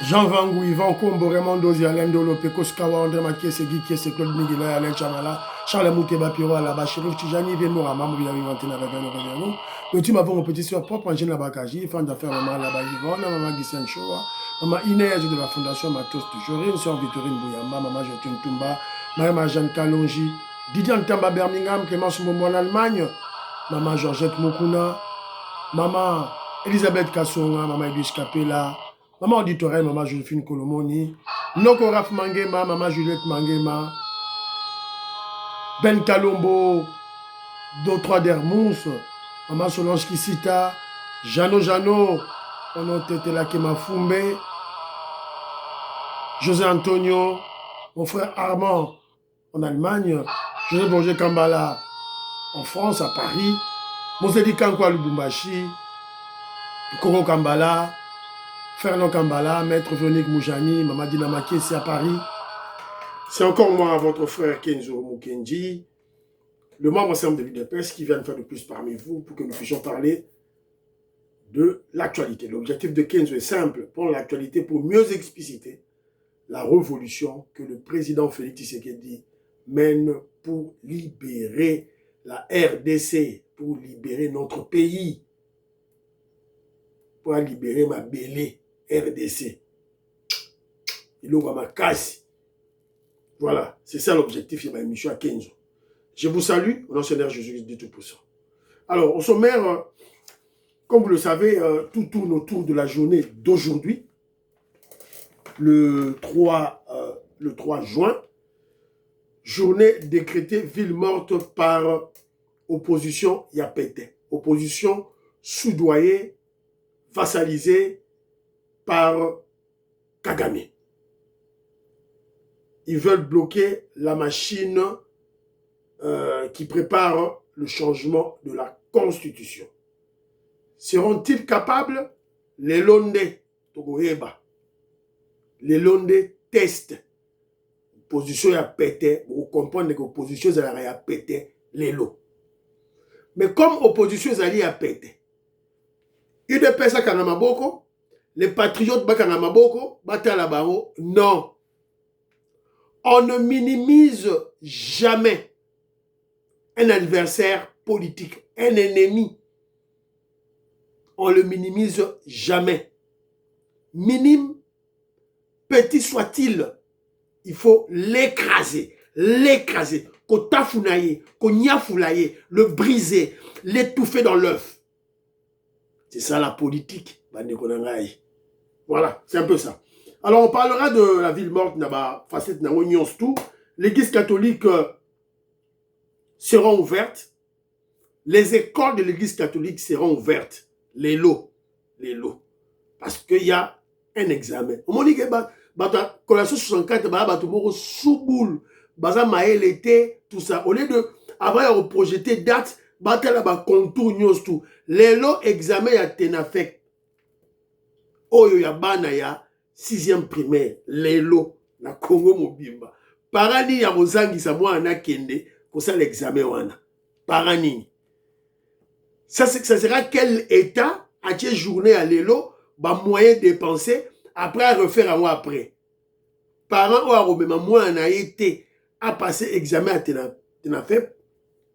Jean Vangou, Yvan Combo, Raymond Dozi, Alain Dolo, Pekos Kawa, André Makies, Guy Kies, Claude Miguel, Alain Chamala, Charles Mouteba Piro, Alaba, Chérif Tijani, Vémoura, Mamou, Villa Vivantina, Réveillon, le team avant mon petit soeur propre, Angèle Labakaji, fan d'affaires, Maman Laba Yvonne, Maman Guissen Shoa, Maman Inès de la Fondation Matos de Jorine, Sœur Victorine Bouyamba, Maman Jotun Tumba, Maman Jeanne Kalonji, Didier Ntamba Birmingham, Clémence Momo en Allemagne, Maman Georgette Mokuna, Maman Elisabeth Kassonga, Maman Edwige Capella, Maman Auditorelle, Maman Josephine Kolomoni, Noko Raf Mangema, Maman Juliette Mangema, Ben Kalombo, Do3 Dermous, Maman Solange Kisita, Jano, Ono Tetela Kemafumbe, José Antonio, mon frère Armand en Allemagne, José Borges Kambala en France, à Paris, Mosedi Kankwa Lubumbashi, Koro Kambala, Fernand Kambala, Maître Véronique Moujani, Maman Dina c'est à Paris. C'est encore moi, votre frère Kenzo Mukenji, le membre ensemble de l'UDPS qui vient de faire le plus parmi vous pour que nous puissions parler de l'actualité. L'objectif de Kenzo est simple, prendre l'actualité pour mieux expliciter la révolution que le président Félix Tshisekedi mène pour libérer la RDC, pour libérer notre pays, pour libérer ma belle RDC. Il ouvre ma casse. Voilà, c'est ça l'objectif de ma émission à Kenzo. Je vous salue, au nom de Jésus de Tout-Puissant. Alors, au sommaire, comme vous le savez, tout tourne autour de la journée d'aujourd'hui, le 3 juin, journée décrétée ville morte par opposition Yapete, opposition soudoyée, vassalisée par Kagame. Ils veulent bloquer la machine qui prépare le changement de la Constitution. Seront-ils capables? Les Londais, Togoheba, les Londais testent. Opposition a pété, vous comprenez que l'opposition a pété les lots. Mais comme opposition a pété, UDPS a Kanamaboko, les patriotes Bakanamaboko, Batalabao, non. On ne minimise jamais un adversaire politique, un ennemi. On le minimise jamais. Minime, petit soit-il, il faut l'écraser, qu'on tafounaye, qu'on niafoulaye, le briser, l'étouffer dans l'œuf. C'est ça la politique. Voilà, c'est un peu ça. Alors on parlera de la ville morte, facette tout. L'église catholique seront ouvertes. Les écoles de l'église catholique seront ouvertes. Les lots. Parce qu'il y a un examen. On dit que collation 64, sous-boule, tout ça. Au lieu de, avant de projeter date, contour, tout. Les lots examen ya tenafek. Oyo ya bana ya 6e primaire. Les lots na Congo Mobimba. Parani ya bozangi sa mwa anakende pour ça l'examen wana. Parani. Ça sera quel état à quelle journée à l'élo, moyen dépensé après à refaire un mois après. Parents ou à remettre moi en a été à passer examen à Tenafep,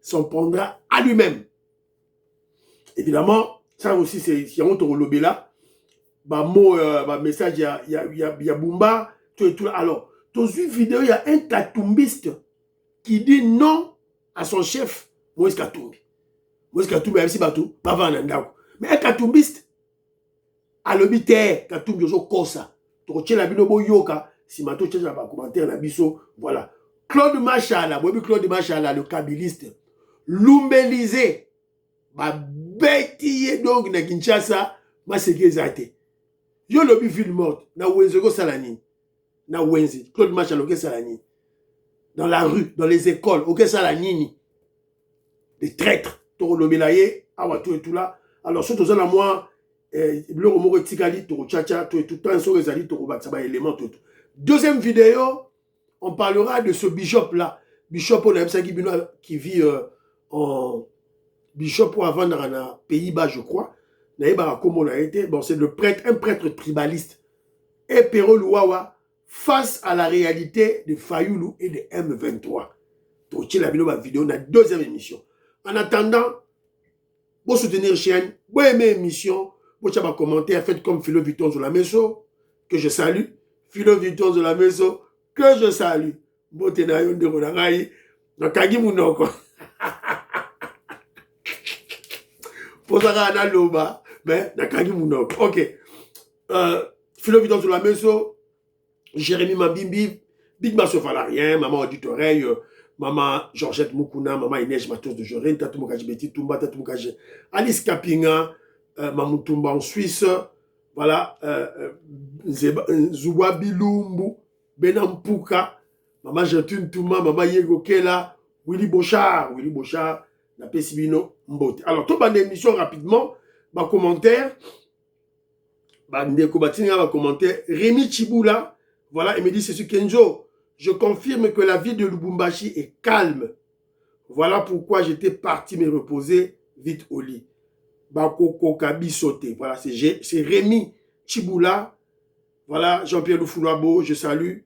s'en prendra à lui-même. Évidemment, ça aussi c'est si on te relobé là, message il y a Bumba, tout. Alors, dans une vidéo, il y a un katumbiste qui dit non à son chef, Moïse Katumbi. Moïse Katumbi a aussi bateau, mais un katumbiste, à l'obité, Katumbi Jojo Kosa, tu la binobo yoka, si mato tu as un commentaire na biso, voilà. Claude Machala, le kabiliste, Lumbelisé, bêtillé donc na Kinshasa, ma séquezate. Yo lobi ville morte, na Wenze go salani, na Wenze, Claude Machala ok salani, dans la rue, dans les écoles, ok salani, des traîtres, toro lobelaye, awa tout là. Alors surtout ça na moi, le romo tikali toro tchacha, tout temps sur les ali toro batsaba élément tout. Deuxième vidéo, on parlera de ce bishop là, bishop qui vit en bishop pour avant dans les Pays-Bas je crois. Bon, c'est le prêtre, un prêtre tribaliste. et Pero Luawa face à la réalité de Fayoulou et de M23. Donc, la vidéo, on a deuxième émission. En attendant, pour soutenir la chaîne, pour aimer l'émission, pour faire un commentaire, faites comme Philo Vuitton de la Meso, que je salue. Philo Vuitton de la Meso, que je salue. Botenayon de Ronarai, Nakagi Mounoko. Pour ça, on a l'oba, mais Nakagi Mounoko. Ok. Philo Vuitton de la Meso, Jérémy Mabimbi, Big Masso Falarien, Maman Audit Oreille, Maman Georgette Moukouna, Maman Inès Matos de Jorine, Tatou Mokaji Betty Toumba, Tatou Mokaji Alice Kapinga, Mamou Toumba en Suisse, voilà, Zouba Bilumbu, Benampuka, Maman Jetune Touma, Maman Yego Kela, Willy Bochard, la Pessibino Mbote. Alors, tout le émission rapidement, ma commentaire, Rémi Chiboula, voilà, il me dit, c'est sur Kenzo. Je confirme que la ville de Lubumbashi est calme. Voilà pourquoi j'étais parti me reposer vite au lit. Bakoko Kabi sauté. Voilà, c'est Rémi Chiboula. Voilà, Jean-Pierre Loufoulouabo, je salue.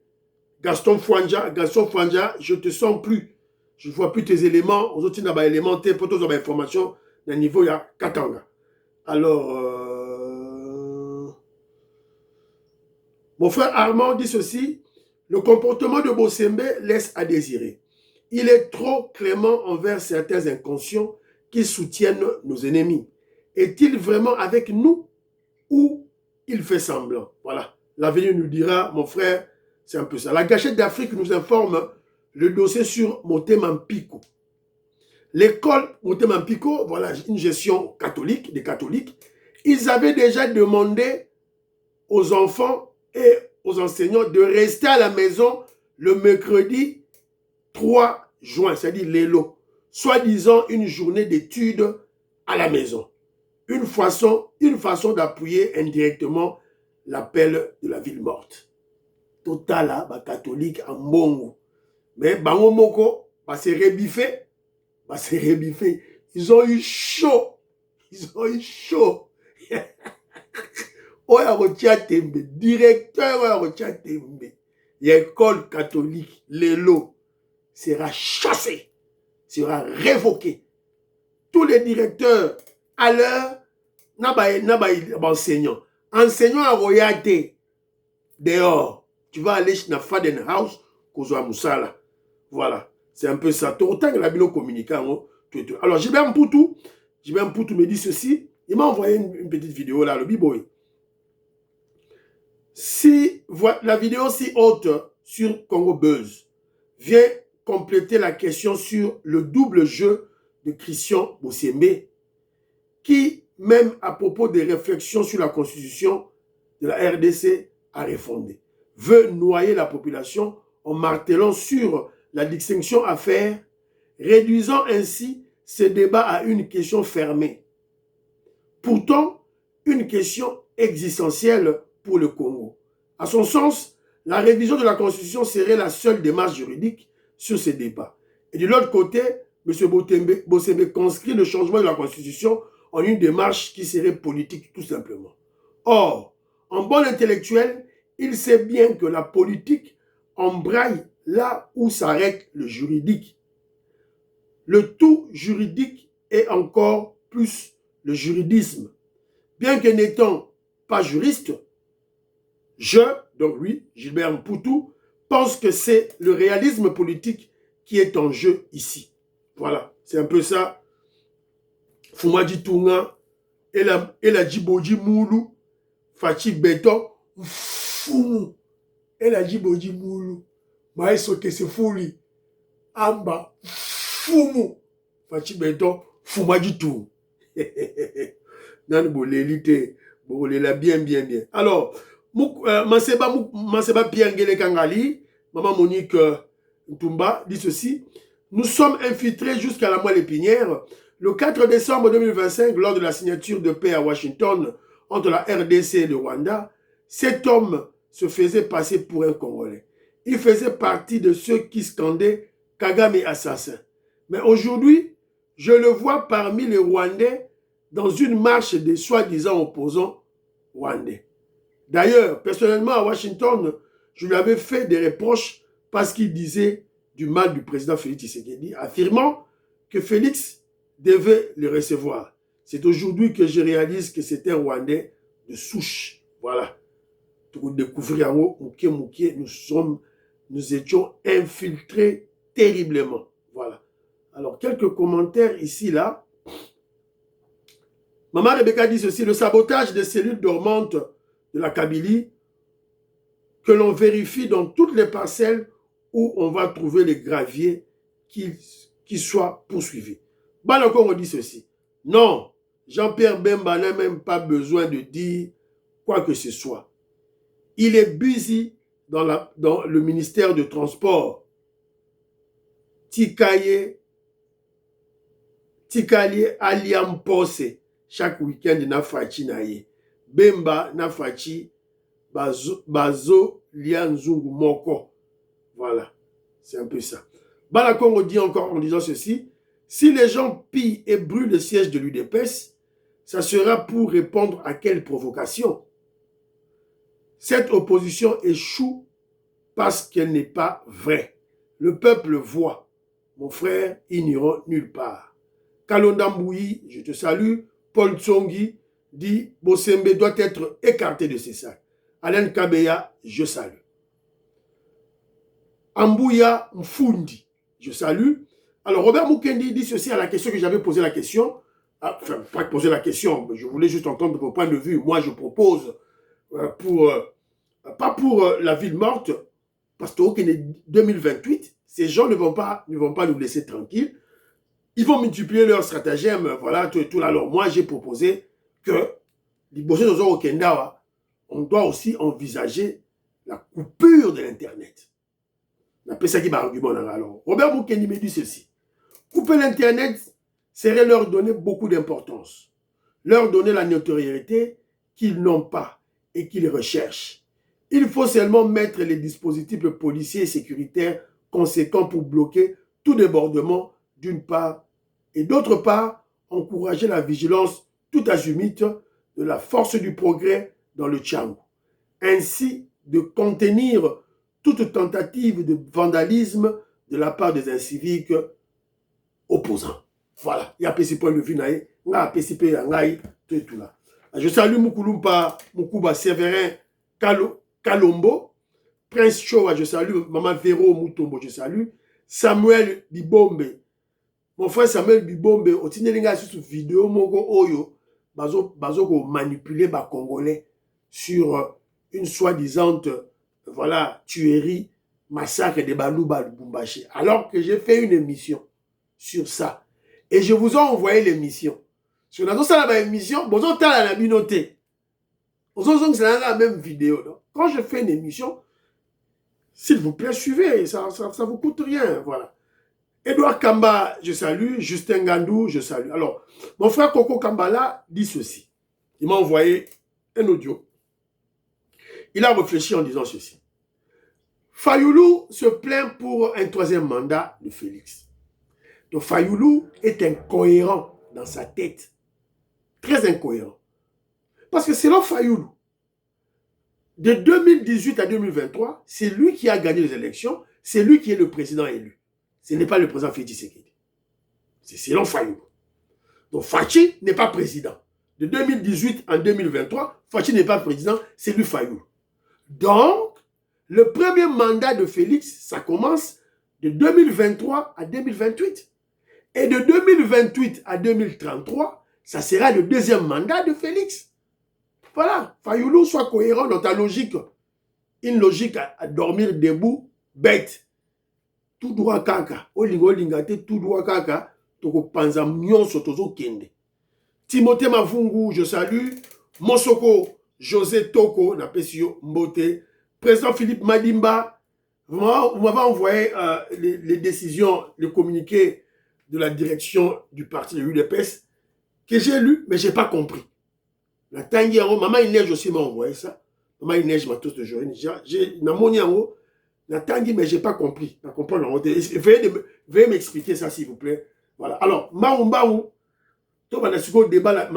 Gaston Fouanja, je te sens plus. Je ne vois plus tes éléments. Aux autres, il y a des éléments, pour tous les informations, à niveau, il y a Katanga. Alors, mon frère Armand dit ceci. Le comportement de Bossembe laisse à désirer. Il est trop clément envers certains inconscients qui soutiennent nos ennemis. Est-il vraiment avec nous ou il fait semblant? Voilà. L'avenir nous dira, mon frère, c'est un peu ça. La Gâchette d'Afrique nous informe le dossier sur Motema Mpiko. L'école Motema Mpiko, voilà, une gestion catholique, des catholiques. Ils avaient déjà demandé aux enfants et aux enseignants de rester à la maison le mercredi 3 juin, c'est-à-dire l'élo, soi-disant une journée d'études à la maison. Une façon d'appuyer indirectement l'appel de la ville morte. Total, catholique en bongo. Mais bango moko, c'est rebiffé. Ils ont eu chaud. Oya Rotia Tembe, directeur Oya Rotia Tembe, l'école catholique, l'élo, sera chassé, sera révoqué. Tous les directeurs, à l'heure, enseignants à royauté, dehors, tu vas aller chez Faden House, Kozwa Moussala. Voilà, c'est un peu ça. Autant que la bilo communicant. Alors, Gilbert Mpoutou me dit ceci, il m'a envoyé une petite vidéo là, le B-Boy. Si la vidéo si haute sur Congo Buzz vient compléter la question sur le double jeu de Christian Bossembe, qui, même à propos des réflexions sur la constitution de la RDC, a refondé, veut noyer la population en martelant sur la distinction à faire, réduisant ainsi ce débat à une question fermée. Pourtant, une question existentielle pour le Congo. À son sens, la révision de la Constitution serait la seule démarche juridique sur ces débats. Et de l'autre côté, M. Bossembe conscrit le changement de la Constitution en une démarche qui serait politique tout simplement. Or, en bon intellectuel, il sait bien que la politique embraye là où s'arrête le juridique. Le tout juridique est encore plus le juridisme. Bien que n'étant pas juriste, donc lui, Gilbert Mpoutou, pense que c'est le réalisme politique qui est en jeu ici. Voilà, c'est un peu ça. Fumadi Tunga, et la Djiboji Moulou, Fachi Beton, Fumu, et la Djiboji Moulou, Maïso Kesefuli, Amba, Fumu, Fachi Beton, Fumadi Tunga. Nan bolélité, boléla bien. Alors, Maseba Pierre Kangali, Maman Monique Ntumba, dit ceci. Nous sommes infiltrés jusqu'à la moelle épinière. Le 4 décembre 2025, lors de la signature de paix à Washington entre la RDC et le Rwanda, cet homme se faisait passer pour un Congolais. Il faisait partie de ceux qui scandaient Kagame assassin. Mais aujourd'hui, je le vois parmi les Rwandais dans une marche des soi-disant opposants rwandais. D'ailleurs, personnellement, à Washington, je lui avais fait des reproches parce qu'il disait du mal du président Félix Tshisekedi, affirmant que Félix devait le recevoir. C'est aujourd'hui que je réalise que c'était un Rwandais de souche. Voilà. Pour découvrir nous étions infiltrés terriblement. Voilà. Alors, quelques commentaires ici, là. Maman Rebecca dit ceci, le sabotage des cellules dormantes de la Kabylie que l'on vérifie dans toutes les parcelles où on va trouver les graviers qui soient poursuivis. Banako on dit ceci. Non, Jean-Pierre Bemba n'a même pas besoin de dire quoi que ce soit. Il est busy dans le ministère de Transport. Tikaye Aliam Pose, chaque week-end na fachi na ye. Bemba na fachi bazo lianzungu moko. Voilà, c'est un peu ça. Balakongo dit encore en disant ceci, si les gens pillent et brûlent le siège de l'UDPS, ça sera pour répondre à quelle provocation? Cette opposition échoue parce qu'elle n'est pas vraie. Le peuple voit. Mon frère, ils n'iront nulle part. Kalonda Mbouyi, je te salue. Paul Tsongi dit Bosembe doit être écarté de ses sacs. Alain Kabeya, je salue. Ambouya Mfundi, je salue. Alors Robert Mukendi dit ceci à la question que j'avais posé la question. Enfin, pas poser la question, je voulais juste entendre vos points de vue. Moi, je propose pas pour la ville morte, parce que 2028, ces gens ne vont pas nous laisser tranquilles. Ils vont multiplier leurs stratagèmes, voilà, tout là. Alors moi, j'ai proposé que, on doit aussi envisager la coupure de l'Internet. On appelle ça qui va argument. Alors, Robert Mukendi me dit ceci. Couper l'Internet serait leur donner beaucoup d'importance. Leur donner la notoriété qu'ils n'ont pas et qu'ils recherchent. Il faut seulement mettre les dispositifs policiers et sécuritaires conséquents pour bloquer tout débordement d'une part et d'autre part, encourager la vigilance tout azimut de la force du progrès dans le Tchangou. Ainsi, de contenir toute tentative de vandalisme de la part des inciviques opposants. Voilà, il y a un point de vue, il y a tout là. Je salue Moukoulumpa, Moukouba Séverin Kalombo, Prince Chowa, je salue, Maman Véro Moutombo, je salue, Samuel Bibombe, mon frère Samuel Bibombe, au Tinelinga sur cette vidéo, Mogo Oyo, bazo manipuler les Congolais sur une soi-disant voilà, tuerie, massacre de Balouba Lubumbashi. Alors que j'ai fait une émission sur ça. Et je vous ai envoyé l'émission. Sur la émission, vous avez la communauté. Vous avez la même vidéo. Donc, quand je fais une émission, s'il vous plaît, suivez. Ça ne vous coûte rien. Voilà. Edouard Kamba, je salue. Justin Gandou, je salue. Alors, mon frère Coco Kambala dit ceci. Il m'a envoyé un audio. Il a réfléchi en disant ceci. Fayoulou se plaint pour un troisième mandat de Félix. Donc Fayoulou est incohérent dans sa tête. Très incohérent. Parce que selon Fayoulou, de 2018 à 2023, c'est lui qui a gagné les élections, c'est lui qui est le président élu. Ce n'est pas le président Félix Tshisekedi. C'est selon Fayoulou. Donc Fachi n'est pas président. De 2018 à 2023, Fachi n'est pas président, c'est lui Fayoulou. Donc, le premier mandat de Félix, ça commence de 2023 à 2028. Et de 2028 à 2033, ça sera le deuxième mandat de Félix. Voilà. Fayoulou soit cohérent dans ta logique. Une logique à dormir debout, bête. Tout droit kaka. Olingate, tout droit kaka. Toko panza myon sotozo kende. Timothée Mavungu, je salue. Mosoko, José Toko, Napesio Mbote. Président Philippe Madimba, vous m'avez envoyé les décisions, le communiqué de la direction du parti de l'UDPS que j'ai lu, mais je n'ai pas compris. La Tangiaro, Maman Inège aussi m'a envoyé ça. Maman Inège m'a tous de jour. J'ai la Tangi, mais je n'ai pas compris. Veuillez m'expliquer ça, s'il vous plaît. Voilà. Alors, Maumbaou, tout le débat,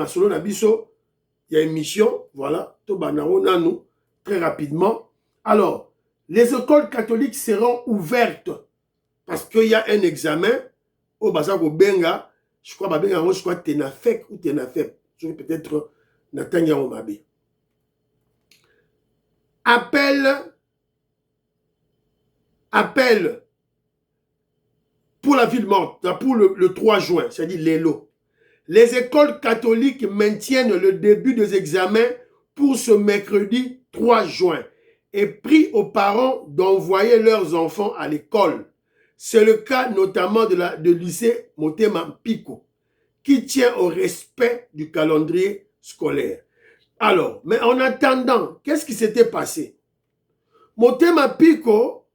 il y a une mission, voilà, tout le monde très rapidement. Alors, les écoles catholiques seront ouvertes parce qu'il y a un examen au Bazako Benga, je crois Tenafek ou Tenafek, je vais peut-être Natanya Omabe. Appel pour la ville morte, pour le 3 juin, c'est-à-dire l'élo. Les écoles catholiques maintiennent le début des examens pour ce mercredi 3 juin et prient aux parents d'envoyer leurs enfants à l'école. C'est le cas notamment de lycée Motema Pico, qui tient au respect du calendrier scolaire. Alors, mais en attendant, qu'est-ce qui s'était passé? Motema Pico,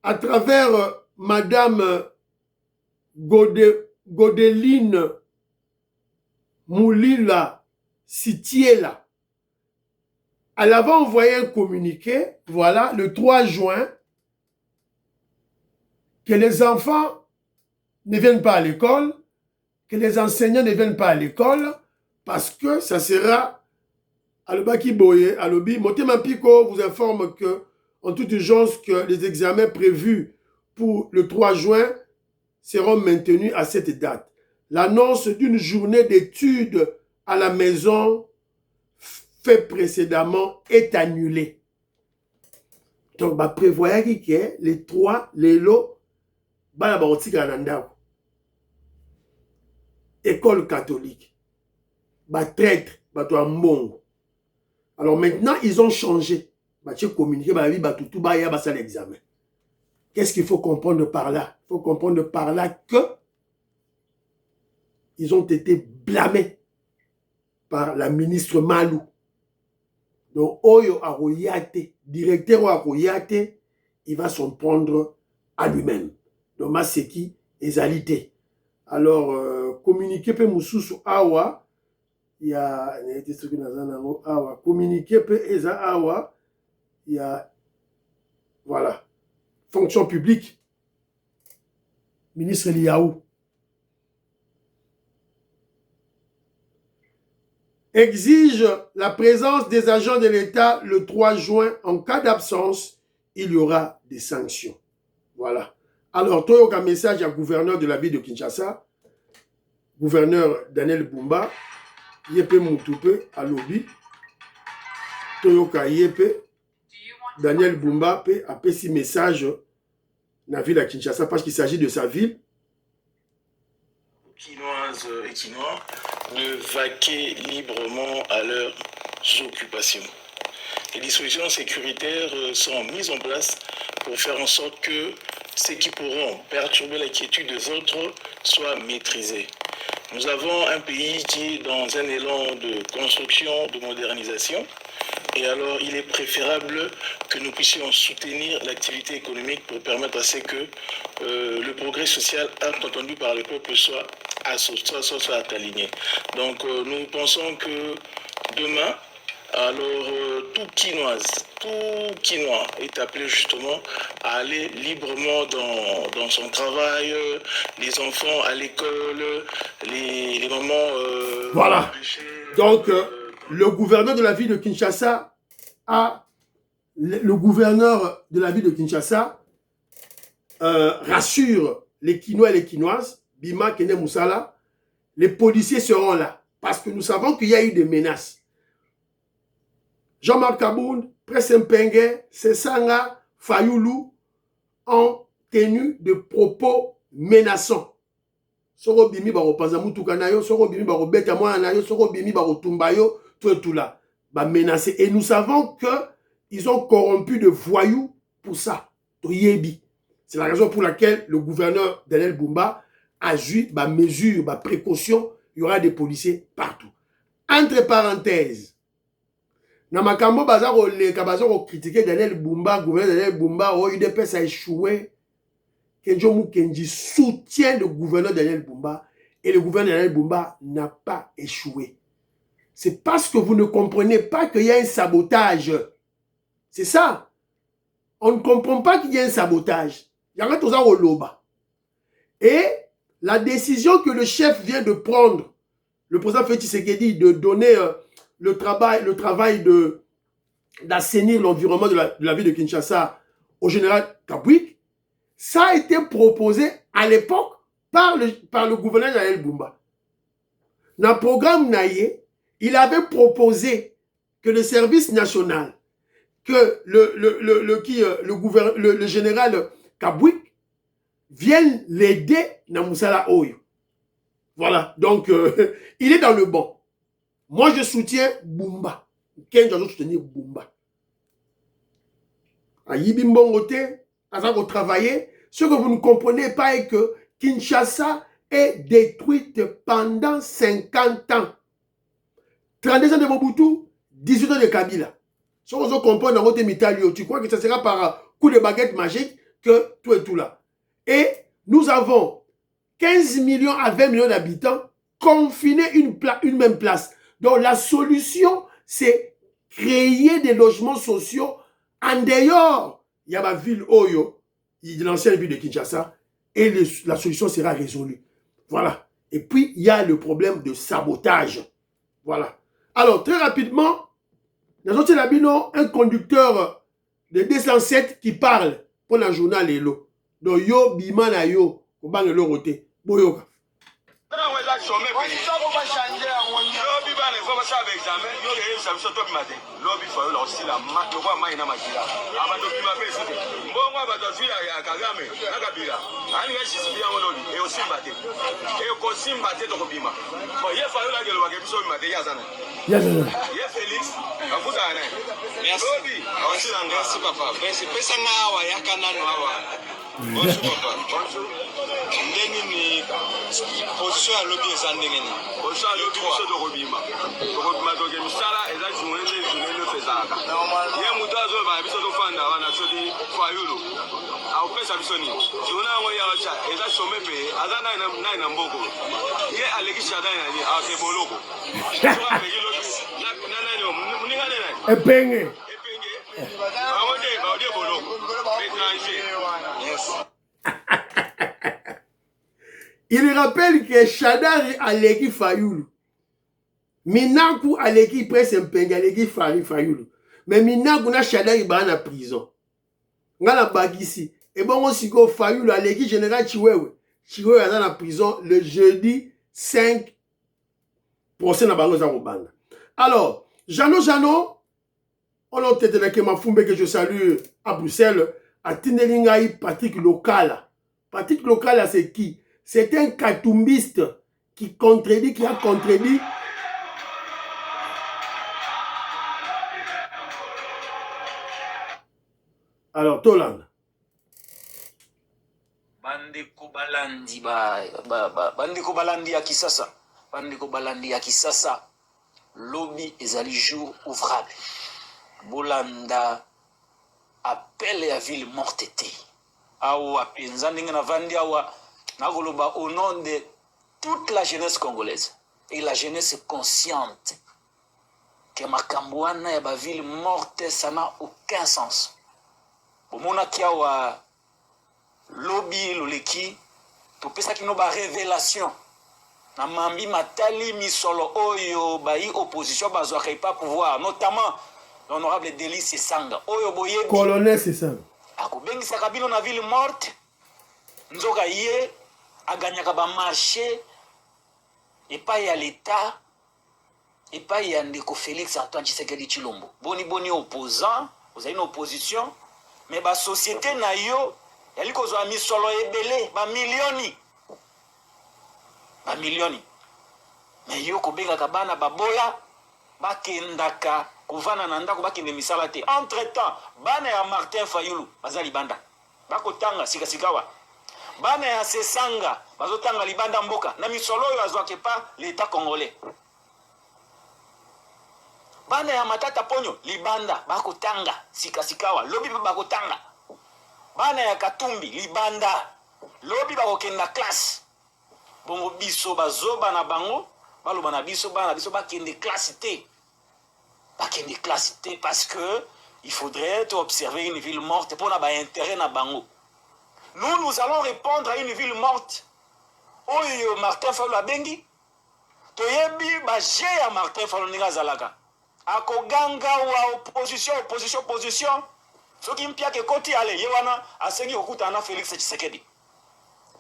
à travers Madame Godeline Moulila Sitiela, elle avait envoyé un communiqué, voilà, le 3 juin, que les enfants ne viennent pas à l'école, que les enseignants ne viennent pas à l'école, parce que ça sera à l'Obaki Boye, à l'Obi. Motema Pico vous informe que, en toute urgence, que les examens prévus pour le 3 juin seront maintenus à cette date. L'annonce d'une journée d'études à la maison fait précédemment est annulée. Donc, bah, prévoyez que les 3, les lots, bah, école catholique, bah, traître, bah, toi, mbongo. Alors maintenant, ils ont changé. Bah, tu communiqué, bah, bah, tout, bah, y a, bah, ça l'examen. Qu'est-ce qu'il faut comprendre par là? Il faut comprendre par là que ils ont été blâmés par la ministre Malou. Donc, Oyo Aroyate, directeur Aroyate, il va s'en prendre à lui-même. Donc, c'est qui? Ezalité. Alors, communiquer pe Moussous Awa, il y a communiquer pe Eza Awa, il y a, voilà, fonction publique, ministre Liaou. Exige la présence des agents de l'État le 3 juin. En cas d'absence, il y aura des sanctions. Voilà. Alors, toi, un message à gouverneur de la ville de Kinshasa, gouverneur Daniel Bumba, Yepe Moutoupe, à Lobi, Toyoka Yepe, Daniel Bumba, a fait ce message dans la ville de Kinshasa parce qu'il s'agit de sa ville. Quinoises et Quinois de vaquer librement à leurs occupations. Les dispositions sécuritaires sont mises en place pour faire en sorte que ceux qui pourront perturber la quiétude des autres soient maîtrisés. Nous avons un pays qui est dans un élan de construction, de modernisation. Et alors, il est préférable que nous puissions soutenir l'activité économique pour permettre à ce que le progrès social entendu par le peuple soit aligné. Donc, nous pensons que demain, alors tout Quinois est appelé justement à aller librement dans son travail, les enfants à l'école, les mamans... voilà. Donc, le gouverneur de la ville de Kinshasa rassure les Quinois et les Quinoises, Bima, Kene Moussala, les policiers seront là. Parce que nous savons qu'il y a eu des menaces. Jean-Marc Kaboun, Presse Mpengue, Sessanga, Fayoulou ont tenu de propos menaçants. Soro bimi baro pazamu tukanayo, soro bimi baro beta moanayo, soro bimi baro tumbayo, tout là. Bah menacé. Et nous savons que ils ont corrompu de voyous pour ça. C'est la raison pour laquelle le gouverneur Daniel Bumba a joué bah mesure, bah précaution, il y aura des policiers partout. Entre parenthèses, Namakambo Bazaro le Kabazaro critiqué Daniel Bumba, gouverneur Daniel Bumba, UDPS a échoué. Kenjo Mukenji soutient le gouverneur Daniel Bumba et le gouverneur Daniel Bumba n'a pas échoué. C'est parce que vous ne comprenez pas qu'il y a un sabotage. C'est ça. On ne comprend pas qu'il y a un sabotage. Il y a un tout ça au loba. Et la décision que le chef vient de prendre, le président Félix Tshisekedi, de donner le travail d'assainir l'environnement de la ville de Kinshasa au général Kabwik, ça a été proposé à l'époque par le gouverneur Naël Boumba. Dans le programme Naye, il avait proposé que le service national, que le général Kabwik vienne l'aider dans Moussala Oyo. Voilà, donc il est dans le banc. Moi, je soutiens Boumba. Quel doit soutenir Boumba? À Yibimbongote, à ça qu'on travaillait. Ce que vous ne comprenez pas est que Kinshasa est détruite pendant 50 ans. 32 ans de Mobutu, 18 ans de Kabila. Si on comprend dans votre mitalio, tu crois que ça sera par coup de baguette magique que tout est tout là. Et nous avons 15 millions à 20 millions d'habitants confinés une même place. Donc la solution, c'est créer des logements sociaux en dehors. Il y a ma ville Oyo, l'ancienne ville de Kinshasa, et la solution sera résolue. Voilà. Et puis, il y a le problème de sabotage. Voilà. Alors, très rapidement, nous avons un conducteur de 207 qui parle pour le journal Elo. Donc, yo, bimana yo, au bang le roté. Boyoka. Merci papa. Bonjour papa. Ndeni ni position ya lobby eza ndenge nini? Position ya lobby biso tokobima. Tokobima toke misala eza journée fezaka. Ye mutu azoyeba biso tofanda wana soki fayulu. Akopesa biso nini? Journée yango ya wacha eza chômé pe aza nayi na mboko. Ye aleki shada nani ake boloko. Soka peki lobby na nani muninga nani? Epenge. Baode boloko. Étranger. Yes. Il rappelle que Shadari aleki Fayoulou. Minaku aleki presse Mpenge aleki Fayoulou. Mais Minaku na Shadari ba na prison. Ngala bagisi. Et bon aussi ko Fayoulou aleki général Chiwewe. Chiwewe est dans la prison le jeudi 5 procès na bango za Robanda. Alors, Jano, on a tête de Kemafumbe que je salue à Bruxelles, à Tindelingaï, Patrick Lokala. Patrick Lokala, c'est qui? C'est un katumbiste qui a contredit. Alors, Tolan. Bandeko balandi ya kisasa. Bandeko balandi ya kisasa. Lobby ezali jour ouvrable. Bolanda appel à ville morte te. Awa penza ndenge na vandi awa nagoloba au nom de toute la jeunesse congolaise et la jeunesse consciente que Makambouana ya ba ville morte ça n'a aucun sens. Bomona kiawa lobby loleki to pesa kino ba révélation na mambi matali misolo oyo bayi opposition bazwa pas pouvoir notamment l'honorable Délice Sanga oyo boye colonel c'est ça akobengisa kabilo na ville morte nzoka ye aganyaka ba marché et pas ya l'état et pas ya ndeko Félix Antoine Tshisekedi Tshilombo boni opposant vous avez une opposition mais ba société na yo yali kozwa misolo ebele ba millioni mais yo kobengaka bana babola bakendaka kovana na ndako bakende misala te entre temps bana ya Martin Fayulu baza libanda bakotanga sikasikawa bana ya Sesanga bazotanga libanda mboka na misolo oyo azwake pa l'état congolais bana ya Matata Ponyo libanda bakotanga sikasikawa lobi bakotanga bana ya Katumbi libanda lobi bakokenda classe bongo biso bazoba na bango baloba na biso bana biso bakende classe te parce que il faudrait observer une ville morte pour na ba intérêt na bango. Nous allons répondre à une ville morte. Oyo Martin Fayulu abengi toyebi ba je ya Martin Fayulu ninga zalaka akoganga wa opposition soki mpia ke koti ale ye wana asengi kokutana na Félix Tshisekedi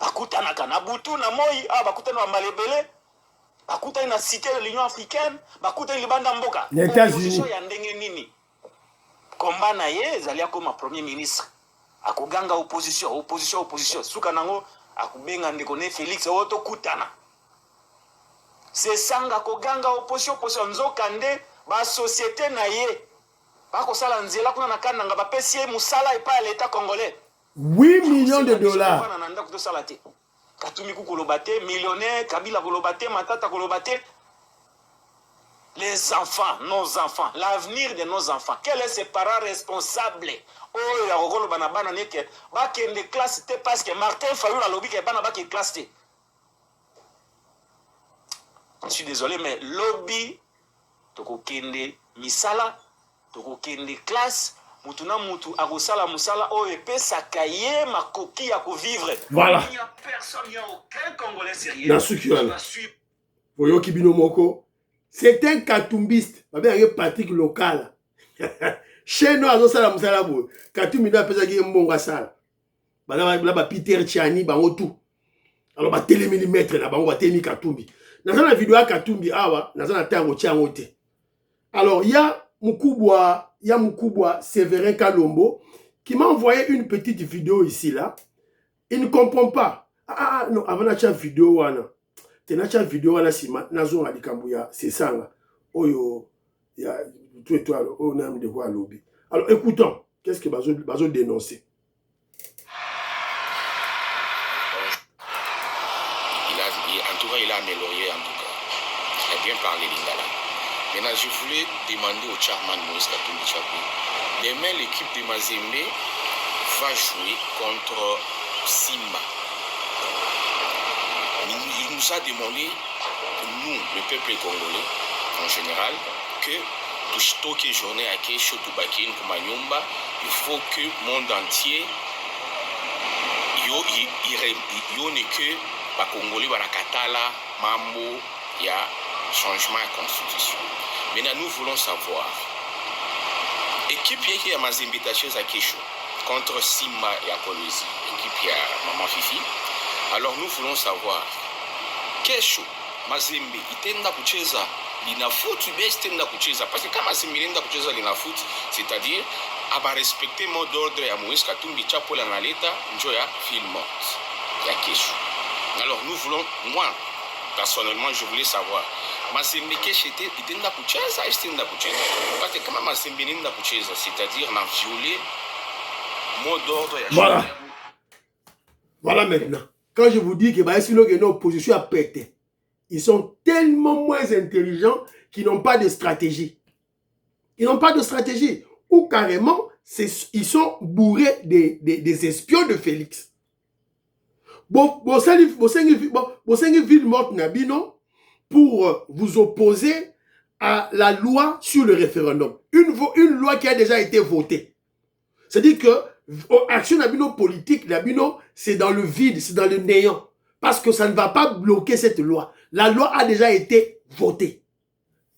bakutanaka na butu na moi bakutana na malebele bakutana na cité de l'Union africaine bakutana libanda mboka opposition ya ndenge nini komba na ye ezali akoma premier ministre akoganga opposition suka nango akubenga ndeko ne Félix oto kutana c'est sanga koganga opposition nzokande ba société na ye bako sala nzela kuna na kananga ba pesi musala epa ya l'état congolais 8 millions de dollars na ndako to sala te Katumi kolobate millionnaire Kabila kolobate Matata kolobate les enfants nos enfants l'avenir de nos enfants quel est ses parents responsables oh ya rokolo bana bana neke ba kende classe te parce que Martin Fayulu a lobby ke bana ba ke classe te. Je suis désolé, mais lobby, toko kende misala, toko kende classe, mutuna mutu, agosala musala, OEP, sakaye, makoki, à vivre. Voilà. Il n'y a personne, il n'y a aucun Congolais sérieux. Voyons Kibino Moko. C'est un katumbiste. Avec Patrick Local. Chez nous, agosala musala, Katumbi n'a pas dit mbonga sala. Là, Peter Tchani, bango tout. Alors, ba télémillimètre, là, bango, témi Katumbi. Dans la vidéo à Katumbi, awa, dans la tango tiangote. Alors, il y a Mukubwa Séverin Kalombo qui m'a envoyé une petite vidéo ici, là. Il ne comprend pas. Ah, non, avant la vidéo, la vidéo, si Nazon a dit Kambouya, c'est ça, là. Oh, yo, il y a tout et tout, on a mis de voir lobby. Alors, écoutons, qu'est-ce que Bazo dénoncer? Il a amélioré en tout cas. Il a bien parlé Lingala. Maintenant, je voulais demander au chairman Moïse Katumbi Chapé. Demain, l'équipe de Mazembe va jouer contre Simba. Il nous a demandé, nous, le peuple congolais, en général, que tout stocker journée à Kesho, Tubakin, Kumanyumba, il faut que le monde entier, il n'y a que les Congolais Barakatala, Mambo, il y a changement de constitution. Maintenant, nous voulons savoir, équipe qui a ma invitation à Kesho contre Simba et Akolwezi, équipe qui a Maman Fifi. Alors nous voulons savoir, Kesho, Mazembe, itenda kucheza linafoot ou bien itenda kucheza? Parce que quand Mazembe itenda kucheza linafoot, c'est-à-dire à respecter le mot d'ordre à Moïse Katumbi Chapola na leta, njoya film mort, ya Kesho. Alors nous voulons, moi, personnellement, je voulais savoir, Mazembe Kesho itenda kucheza, itenda kucheza? Parce que quand Mazembe itenda kucheza, c'est-à-dire n'a violé le mot d'ordre ya Voilà. Voilà maintenant. Quand je vous dis que nos oppositions à péter, ils sont tellement moins intelligents qu'ils n'ont pas de stratégie. Ils n'ont pas de stratégie. Ou carrément, ils sont bourrés des espions de Félix. Ville morte Nabino pour vous opposer à la loi sur le référendum. Une loi qui a déjà été votée. C'est-à-dire que action Nabino politique, Nabino, c'est dans le vide, c'est dans le néant. Parce que ça ne va pas bloquer cette loi. La loi a déjà été votée.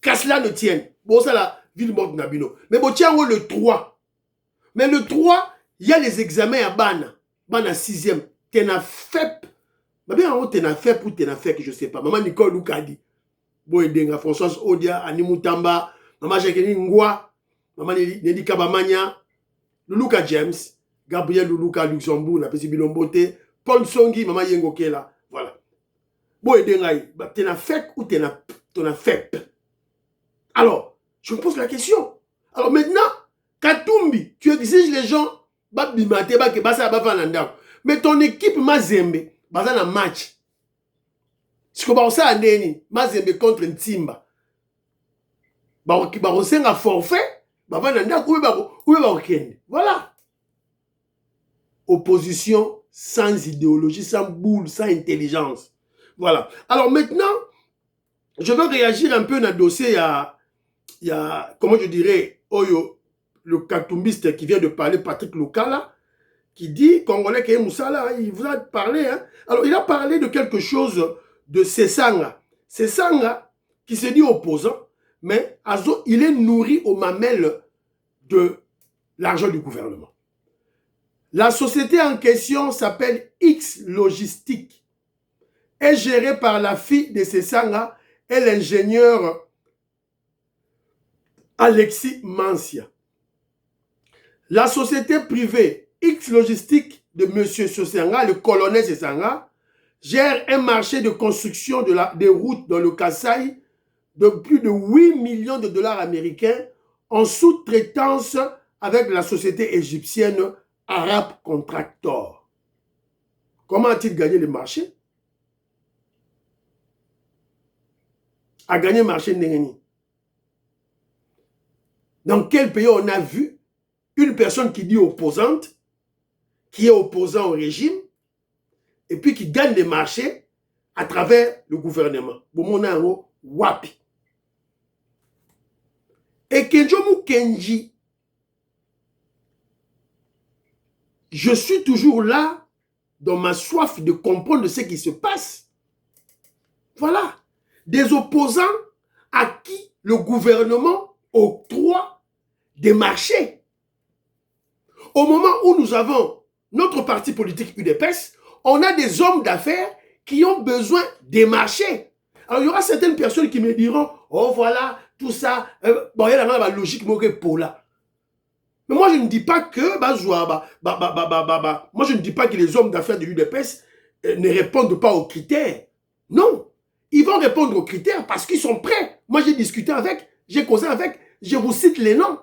Qu'à cela ne tienne. Bon, ça la ville morte Nabino. Mais bon, tiens, le 3. Mais le 3, il y a les examens à Bana. Bana 6e. T'en FEP. Mais bien, en haut, t'en FEP ou t'en FEP, je ne sais pas. Maman Nicole Loukadi. Bon, Edenga, Françoise Odia, Animutamba. Maman Jacqueline Ngwa. Maman Nelly Kabamania. Luluka James. Gabriel Luluka Luxembourg, na pesi Bilombote, Paul Songi, Maman Yengo Kela. Voilà. Bon, Edengaï, t'en as fait ou t'en as fait? Alors, je me pose la question. Alors maintenant, Katumbi, tu exiges les gens, mais ton équipe Mazembe, dans un match, ce que ça a dit, Mazembe contre Ntimba, un forfait, voilà. Opposition sans idéologie, sans boule, sans intelligence. Voilà. Alors maintenant, je veux réagir un peu dans le dossier. Il y a comment je dirais, le katumbiste qui vient de parler, Patrick Lokala, qui dit, Congolais qui est Moussala, il vous a parlé. Hein? Alors il a parlé de quelque chose de Sessanga. Sessanga qui se dit opposant, mais il est nourri aux mamelles de l'argent du gouvernement. La société en question s'appelle X Logistique, est gérée par la fille de Sesanga et l'ingénieur Alexis Mancia. La société privée X Logistique de M. Sesanga, le colonel Sesanga, gère un marché de construction des routes dans le Kasaï de plus de 8 millions de dollars américains en sous-traitance avec la société égyptienne Arab Contractor. Comment a-t-il gagné le marché? A gagné le marché Ndengeni. Dans quel pays on a vu une personne qui dit opposante, qui est opposant au régime, et puis qui gagne des marchés à travers le gouvernement? Bomonango wapi. Et Kenjomu Kenji, je suis toujours là dans ma soif de comprendre ce qui se passe. Voilà. Des opposants à qui le gouvernement octroie des marchés. Au moment où nous avons notre parti politique UDPS, on a des hommes d'affaires qui ont besoin des marchés. Alors, il y aura certaines personnes qui me diront, oh voilà, tout ça, bon, il y a la logique pour là. Mais moi, je ne dis pas que, moi, je ne dis pas que les hommes d'affaires de l'UDPS ne répondent pas aux critères. Non. Ils vont répondre aux critères parce qu'ils sont prêts. Moi, j'ai discuté avec, j'ai causé avec, je vous cite les noms.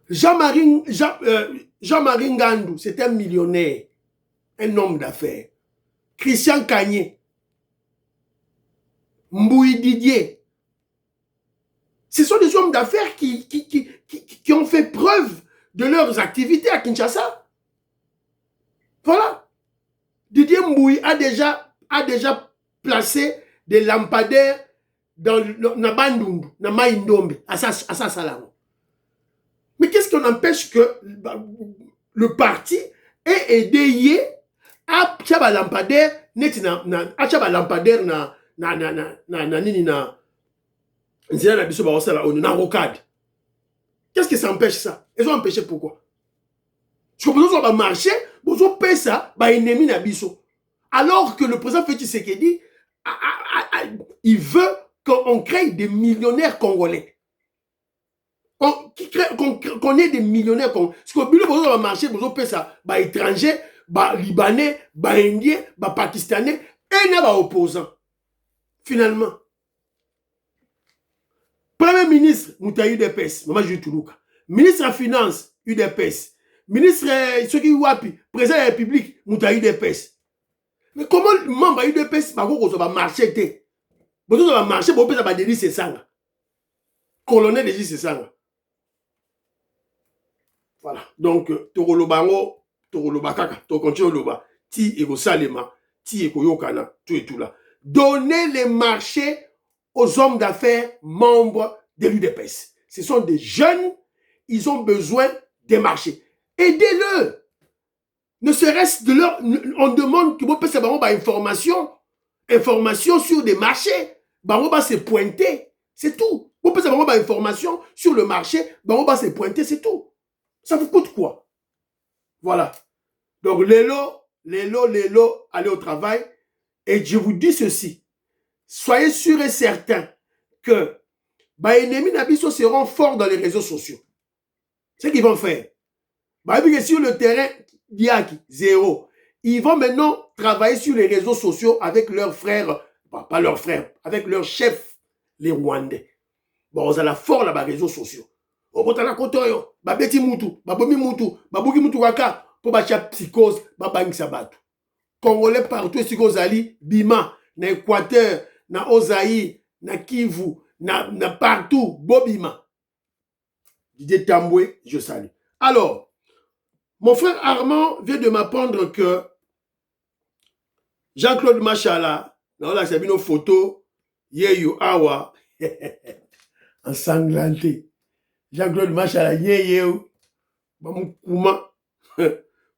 Jean-Marie Ngandou, c'est un millionnaire, un homme d'affaires. Christian Kagné, Mbouy Didier. Ce sont des hommes d'affaires qui ont fait preuve de leurs activités à Kinshasa. Voilà. Didier Mbouy a déjà placé des lampadaires dans na Bandundu, na Maïndombe, à sa salon. Mais qu'est-ce qu'on empêche que le parti ait aidé à chaba lampadaire net à chaba lampadaire na rocade. Qu'est-ce que ça empêche ça? Ils ont empêché pourquoi? Parce que besoin de marcher, besoin de payer ça, ennemi na biso. Alors que le président Félix Tshisekedi, il veut qu'on crée des millionnaires congolais. Qu'on ait des millionnaires congolais. Parce que le besoin de marcher, besoin de payer ça, étrangers, libanais, indiens, pakistanais, et n'a pas opposants. Finalement. Premier ministre, Moutaï UDPS, Maman Jules Toulouka. Ministre des Finances, UDPS. Ministre, président de la République, Moutaï UDPS. Mais comment membre UDPS va marcher? Vous va marcher, vous va délier ses sangs. Colonel de ses sangs. Voilà. Donc, Torolobango, Torolobakaka, Tokontioloba, Ti Ego Salema, Ti Ego Yokana, tout et tout là. Donnez les marchés aux hommes d'affaires membres de l'UDPS. Ce sont des jeunes, ils ont besoin des marchés. Aidez-le. Ne serait-ce de leur... On demande que vous puissiez avoir information sur des marchés. On va se pointer. C'est tout. Vous puissiez avoir information sur le marché. On va se pointer, c'est tout. Ça vous coûte quoi? Voilà. Donc, l'élo, allez au travail. Et je vous dis ceci. Soyez sûrs et certains que les ennemis Nabiso seront forts dans les réseaux sociaux. C'est ce qu'ils vont faire. Sur le terrain, Diaki, zéro. Ils vont maintenant travailler sur les réseaux sociaux avec leurs frères, pas leurs frères, avec leurs chefs, les Rwandais. Bon, on a la force là-bas, réseaux sociaux. On va la côte, babeti mutu, babomi mutu, babuki mutu waka, pour bacha psychose, babang sabatu. Congolais partout, psychose ali, Bima, na Équateur, na Ozaï, na Kivu, na partout, Bobima. Didier Tamboué, je salue. Alors, mon frère Armand vient de m'apprendre que Jean-Claude Machala, dans la sabine photo, yeyo awa, ensanglanté. Jean-Claude Machala, yeyo, bamoukuma.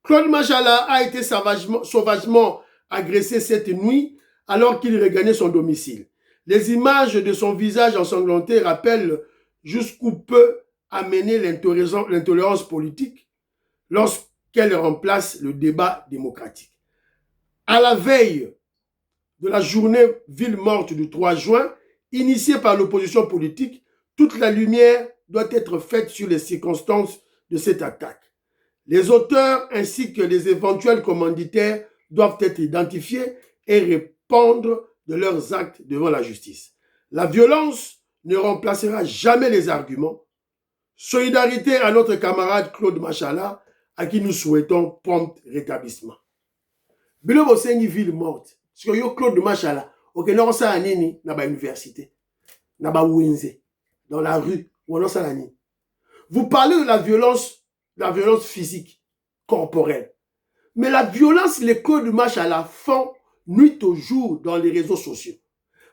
Claude Machala a été sauvagement agressé cette nuit alors qu'il regagnait son domicile. Les images de son visage ensanglanté rappellent jusqu'où peut amener l'intolérance politique lorsqu'elle remplace le débat démocratique. À la veille de la journée ville morte du 3 juin, initiée par l'opposition politique, toute la lumière doit être faite sur les circonstances de cette attaque. Les auteurs ainsi que les éventuels commanditaires doivent être identifiés et répondre de leurs actes devant la justice. La violence ne remplacera jamais les arguments. Solidarité à notre camarade Claude Machala, à qui nous souhaitons prompt rétablissement. Bilo bosengi ville morte. Parce que yo Claude Machala, ok, non ça a nini na ba université, na ba Wenze, dans la rue, ou non ça la nini. Vous parlez de la violence physique, corporelle. Mais la violence, les Claude Machala font nuit au jour dans les réseaux sociaux.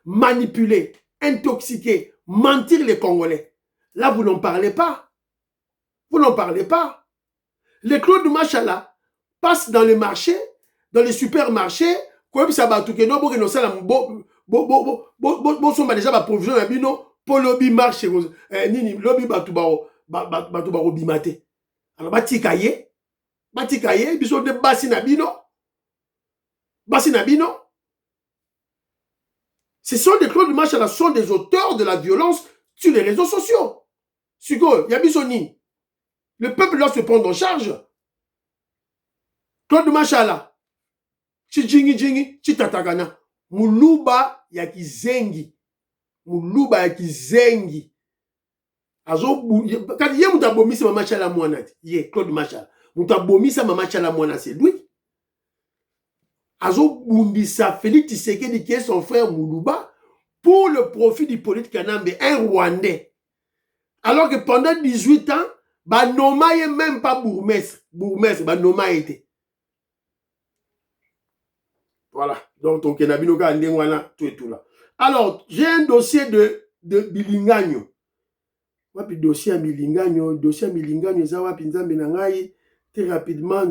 Manipuler, intoxiquer, mentir les Congolais. Là, vous n'en parlez pas. Vous n'en parlez pas. Les Claude Machala passent dans les marchés, dans les supermarchés, comme ça va tout que non, bon, non, ça, bon, sont déjà ma provision, mais non, pour lobby marché, nini, lobby batubaro bimate. Alors, batikaye, biso de basinabino. Ce sont des Claude Machala, sont des auteurs de la violence sur les réseaux sociaux. Sugo, Yabisoni. Le peuple doit se prendre en charge. Claude Machala. Chijingi, chitatagana. Muluba yakizengi. Azo, quand il y a mutabomisa mama chala mwanati. Ye, Claude Machala. Mutabomisa mama chala mwana, c'est lui. Azo Bundisa Félix Tshisekedi qui est son frère Moulouba pour le profit du politique Kanambe, un Rwandais. Alors que pendant 18 ans, Noma n'est même pas bourgmestre, Noma était. Voilà. Donc, ton Kenabinoka, tout et tout là. Alors, j'ai un dossier de Bilingagno. Wapi dossier à Bilingagno, ça wapi nzambe nangai, très rapidement,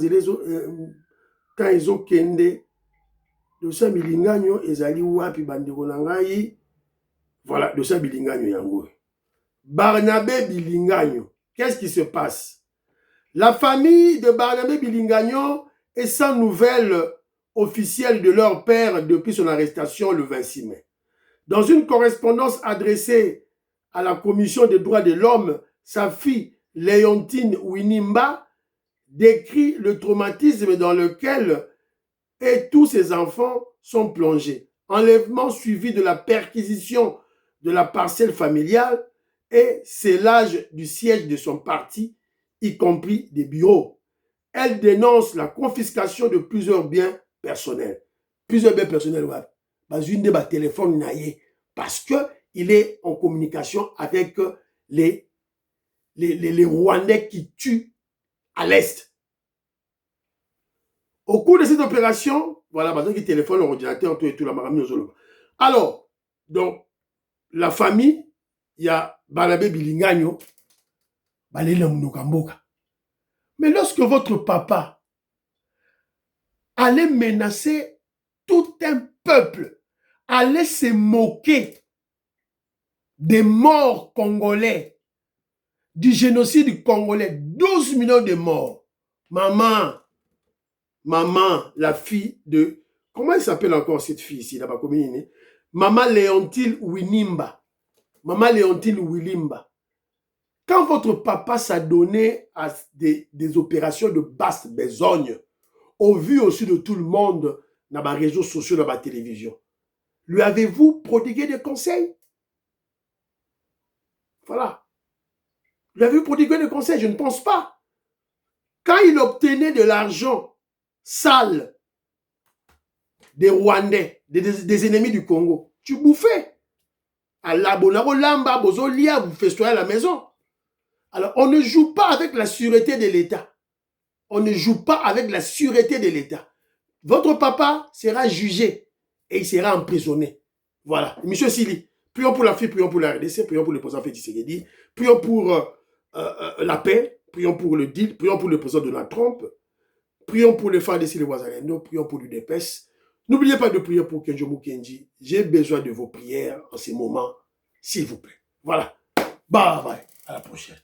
quand ils ont kende, dossier Bilingagno, ezali wapi bandeko nangai, voilà, dossier Bilingagno yango. Barnabé Bilingagno, qu'est-ce qui se passe? La famille de Barnabé Bilingagno est sans nouvelles officielles de leur père depuis son arrestation le 26 mai. Dans une correspondance adressée à la Commission des droits de l'homme, sa fille Léontine Winimba décrit le traumatisme dans lequel tous ses enfants sont plongés. Enlèvement suivi de la perquisition de la parcelle familiale et scellage du siège de son parti, y compris des bureaux. Elle dénonce la confiscation de plusieurs biens personnels. Plusieurs biens personnels, une de téléphone naïe, parce qu'il est en communication avec les Rwandais qui tuent à l'Est. Au cours de cette opération, voilà, maintenant qui téléphone, l'ordinateur, tout et tout, la maramie aux Oloba. Alors, donc, la famille, il y a Barnabé Bilingagno, Balela Munokamboka. Mais lorsque votre papa allait menacer tout un peuple, allait se moquer des morts congolais, du génocide congolais, 12 millions de morts. Maman, la fille de... Comment il s'appelle encore cette fille ici, là-bas, commune? Maman Léontine Winimba. Quand votre papa s'adonnait à des opérations de basse besogne, au vu aussi de tout le monde dans les réseaux sociaux, dans la télévision, lui avez-vous prodigué des conseils? Voilà. Lui avez-vous prodigué des conseils? Je ne pense pas. Quand il obtenait de l'argent sale des Rwandais, des ennemis du Congo, tu bouffais. À la Bonarolamba, Bozolia, vous festoyez à la maison. Alors, on ne joue pas avec la sûreté de l'État. Votre papa sera jugé et il sera emprisonné. Voilà. Monsieur Sili, prions pour la fille, prions pour la RDC, prions pour le président Félix Tshisekedi, prions pour la paix, prions pour le deal, prions pour le président Donald Trump, prions pour les femmes de Sili Wazalendo, prions pour l'UDPS. N'oubliez pas de prier pour Kenjo Mukendi. J'ai besoin de vos prières en ces moments, s'il vous plaît. Voilà. Bye bye. À la prochaine.